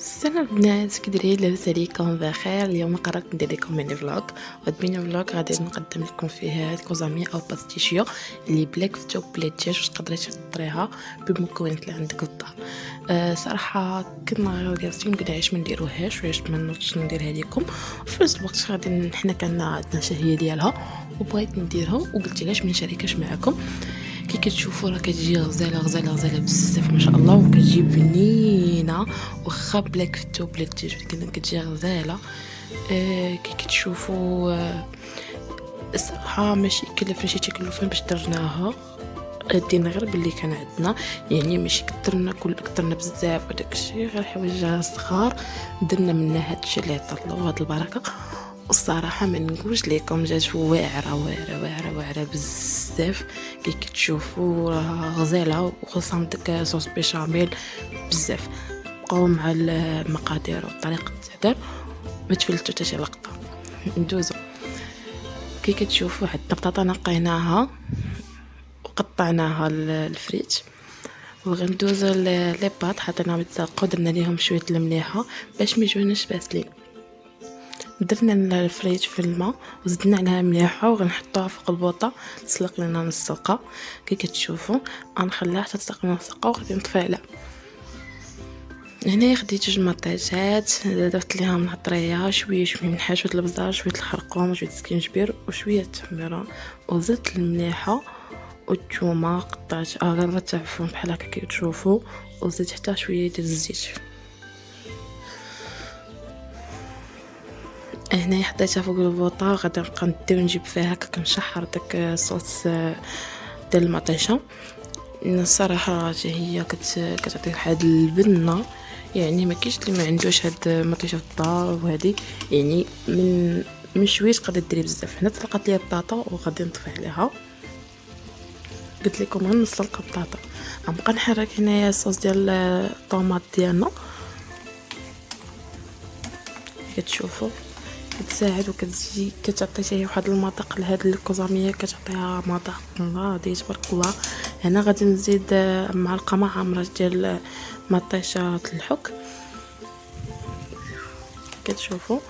السلام البنات، كي دايرين؟ لاباس عليكم؟ بخير. اليوم قررت ندير لكم ميني فلوغ. وهاد ميني فلوغ غادي نقدم لكم فيه هاد الكوزامي او باستيشيو اللي بلا كفتو بلا دجاج، واش تقدري تحضريها بالمكونات اللي عندك في الدار. صراحه كنا جالسين قلنا علاش ما نديروهاش وعلاش ما نوضش نديرها لكم. وفي نفس الوقت غادي حنا كان عندنا شهيه ديالها وبغيت نديرها، وقلت علاش ما نشاركهاش معكم. كي كتشوفوا راه كتجي غزاله غزاله غزاله بزاف ما شاء الله، وكتجي بنينه واخا بلا كفتو بلا دجاج، ولكن كتجي غزاله. كي كتشوفوا الصراحه ماشي كلفنا شي تكلفه باش درناها. دينا غير باللي كان عندنا، يعني ماشي كثرنا بزاف وداك الشيء، غير حوايج صغار درنا منها هادشي اللي عطا الله وهاد البركه. والصراحه ما نقولش لكم جات واعره واعره واعره واعره بزاف. كي كتشوفوا راه غزاله، وخصوصا داك صوص بيشاميل بزاف. بقاو مع المقادير وطريقه التحضير ما تفلتوا حتى شي لقطه. ندوزو. كي كتشوفوا عندنا بطاطا نقيناها وقطعناها الفريت، وغندوزو لي باط حطيناهم يتسلقوا، درنا ليهم شويه المليحه باش ما يجوناش باسلين. درنا الفريت في الماء وزدنا عليها مليحه، وغنحطوها فوق البوطه تسلق لنا نص سلقه. كي كتشوفوا غنخليها حتى تسلق نص سلقه وغادي نطفي عليها. هنا خديت جوج مطيشات، درت ليهم العطريه، شويه من حشوه البزار، شويه الخرقوم، شويه السكينجبير وشويه التحميره، وزدت المليحه والثومه قطعت غير تعفن بحال هكا كي تشوفوا، وزدت حتى شويه ديال الزيت. هنا حطيتها فوق البوطه، غادي نبقى ندير نجيب فيها هكا كنشحر داك الصوص ديال المطيشه. الصراحه هي كتعطي واحد البنه، يعني ما كاينش اللي ما عندوش هاد المطيشه في الدار. وهذه يعني من شويه تقدري ديري بزاف. هنا طلقت لي البطاطا وغادي نطفي عليها. قلت لكم غير نسلق البطاطا. غنبقى نحرك هنايا الصوص ديال الطوماط ديالنا، كتشوفوا كتساعد وكتجي كتعطي شي واحد المذاق لهاد الكوزاميه، كتعطيها مذاق ناضي تبارك الله. هنا غادي نزيد معلقه معمره ديال مطيشه الحك. كتشوفوا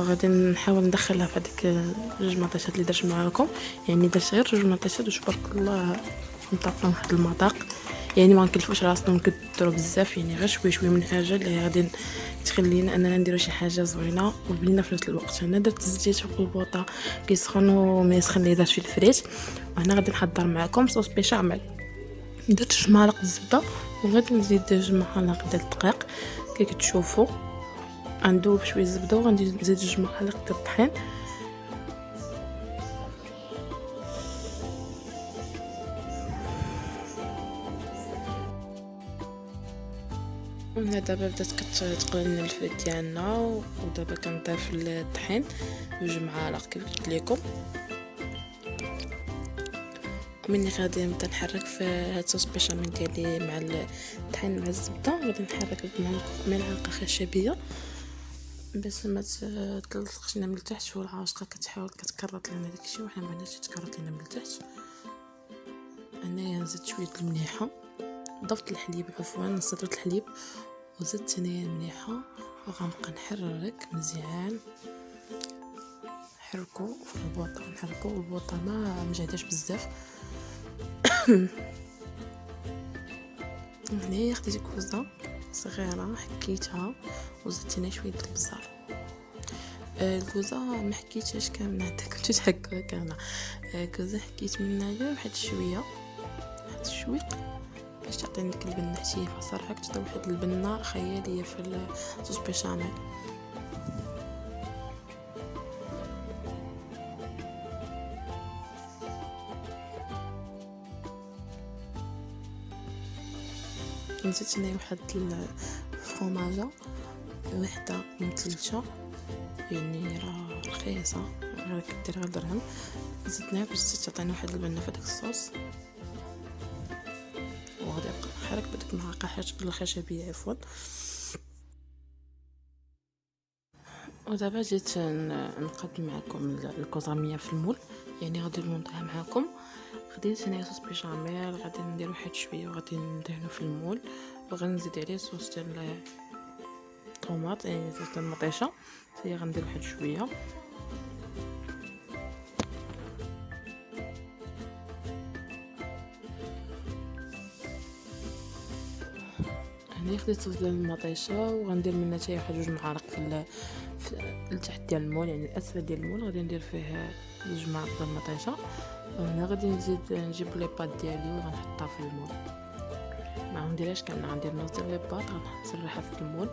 غادي نحاول ندخلها في هذيك جوج مطيشات اللي درت معاكم، يعني درت غير جوج مطيشات وتبارك الله مطابقين واحد المذاق. يعني ما نكلفوش راسنا نكثروا بزاف، يعني غير شويه شويه من حاجه اللي غادي تخلينا اننا نديروا شي حاجه زوينه وبنينه في نفس الوقت. هنا درت الزيت فوق البوطه كيسخن وما يسخن لي درت في الفريت. وهنا غادي نحضر معكم صوص بيشاميل. درت 2 معالق الزبده وغادي نزيد 2 معالق ديال الدقيق. كي كتشوفوا غندوب شويه الزبده وغندير نزيد 2 معالق ديال الطحين. هنا دابا بدات كتقل لنا الفريت ديالنا، ودابا كنضيف الطحين 2 معالق كيف قلت لكم. ومني غادي نبدا نحرك في هاد الصوص بيشاميل ديالي مع الطحين مع الزبده، غادي نحرك بملعقه خشبيه باش ما تلصقش لنا من التحت. والعاشقه كتحاول كتكرط لنا داكشي وحنا ما بغيناش يتكرط لنا من التحت. هنايا زدت شويه المليحه، ضفت الحليب، عفوا نصيت الحليب وزدت هنايا المليحه، وغنبقى نحرك مزيان. نحركو في البوطه، نحركو البوطه ما مجهداش بزاف. هنايا خديت كوزه صغيره حكيتها وزدت هنا شويه البزار. الكوزه ما حكيتهاش كامله حتى كنت هكا كامله. كوزه حكيت منها غير واحد شويه، واحد الشويق باش تعطيني ديك البنه خفيفه. صراحه كتعطي واحد البنه خياليه في الصوص بيشاميل. نزيد هنا واحد الفرماجه وحده مثلجه، يعني راه رخيصه غير كدير غير درهم. زدناها باش تعطينا واحد البنه في داك الصوص. وغادي نبقى نحرك بديك المعلقه الخشبيه عفوا. ودابا جيت نقدم معكم الكوزاميه في المول، يعني غادي نوضعها معكم. خديت هنايا صوص بيشاميل، غادي ندير واحد شويه وغادي ندهنو في المول، وغنزيد عليه صوص ديال الطوماط يعني صوص ديال المطيشه. هي غندير واحد شويه. هنا خديت صوص ديال المطيشه وغندير منها حتى واحد 2 معالق في التحت ديال المول، يعني الاسفل ديال المول غادي ندير فيه 2 معالق ديال المطيشه. وهنا غادي نجيب لي بات ديالي وغنحطها في المول. ما غنديرهاش كامله، غندير نص ديال لي بات غنسرحها في المول.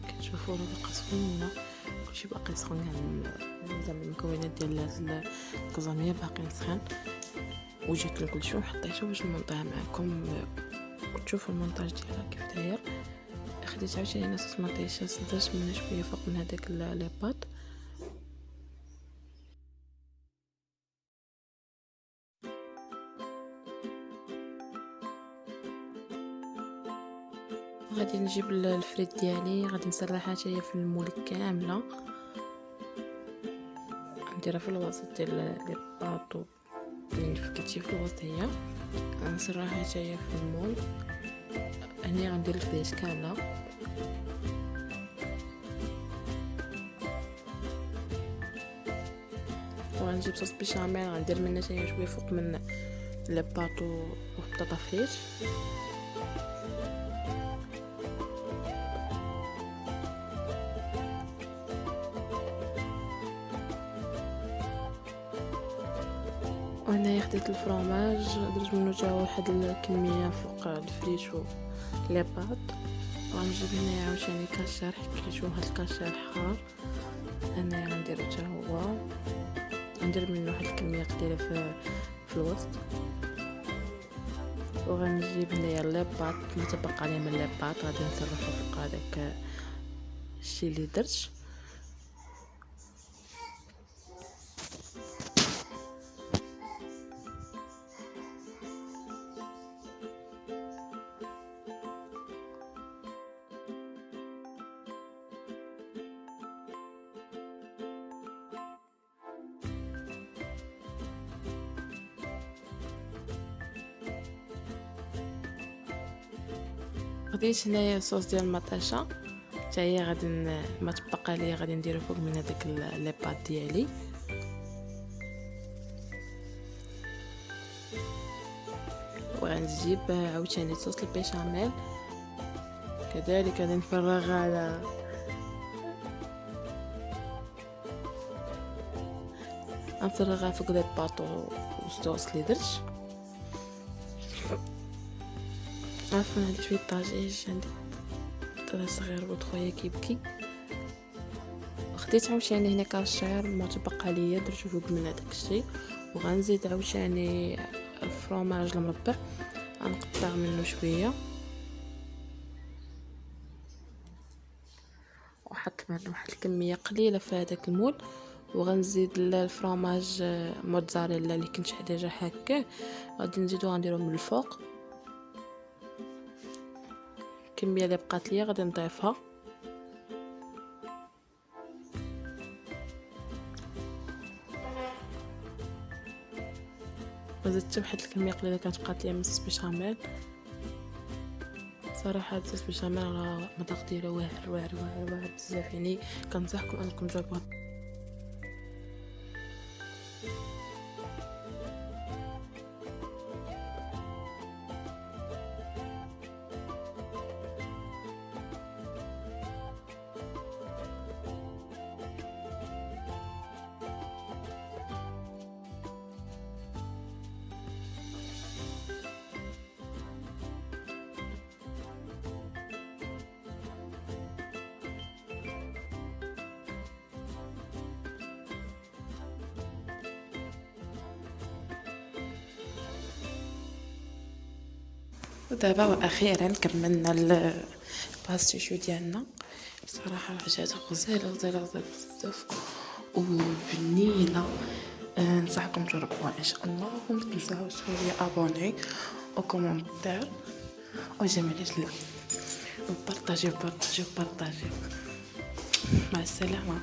كتشوفوا راه باقا سخونه، كلشي باقي سخون، يعني زعما المكونات ديال الكزاميه باقيين سخن. وجبت كلشي وحطيته باش نمونطيها معكم وتشوفوا المونتاج ديالها كيف داير. خديت عاوتاني صوص مطيشه درت منها شويه فوق من هذاك لي بات. غادي نجيب الفريت ديالي، غادي نسرحها حتى هي في المول كامله، نديرها في الوسط ديال لي باطو اللي فكيتي في الوسط، هي غنسرحها حتى هي في المول. هنا غندير الفريت كامله. وغنجيب صوص بيشاميل، غندير منها حتى شويه فوق من لي باطو وبطاطا فريت. وهنايا خديت الفرomاج، درت منو حتى واحد الكميه فوق الفريت و لي بات. غنجيب هنايا عاوتاني كاشير، حيت كيشوف هاد الكاشير حار. هنايا غنديرو حتى هو، ندير منو واحد الكميه قليله في الوسط. وغنجيب هنايا لي بات متبقى لي من لي بات، غادي نسرحو فوق هذاك الشيء اللي درت. خديت هنايا صوص ديال المطيشه حتى هي غادي ما تبقى ليا غادي نديرو فوق من هذاك لي بات ديالي. وغنجيب عاوتاني صوص البيشاميل كذلك غادي نفرغها على نفرغها فوق لي بات والصوص اللي درت. عفوا عندي شويه طاجيج، عندي طرا صغير ولد خويا كيبكي. خديت عاوتاني هنا كاشير ما تبقى ليا درتو فوق من هذاك الشيء. وغنزيد عاوتاني الفرomاج المربع، غنقطع منه شويه وحط منه واحد الكميه قليله في هذاك المول. وغنزيد الفرomاج موتزاريلا اللي كنت ديجا حاكاه، غادي نزيدو غنديرو من الفوق. الكميه اللي بقات ليا غادي نضيفها. وزدت واحد الكميه قليله كانت بقات ليا من الصوص بيشاميل. صراحه هاد الصوص بيشاميل راه المذاق ديالو واعر واعر واعر واعر بزاف، يعني كنصحكم انكم تجربوه. ودابا واخيرا كملنا الباستيشو ديالنا. صراحه الحاجات غزاله غزاله غزاله بزاف وبنينه. ننصحكم تجربوها ان شاء الله. وما تنساوش تسويو ابوني وكومونتير وجميل لا وبارطاجيو بارطاجيو بارطاجيو. مع السلامه.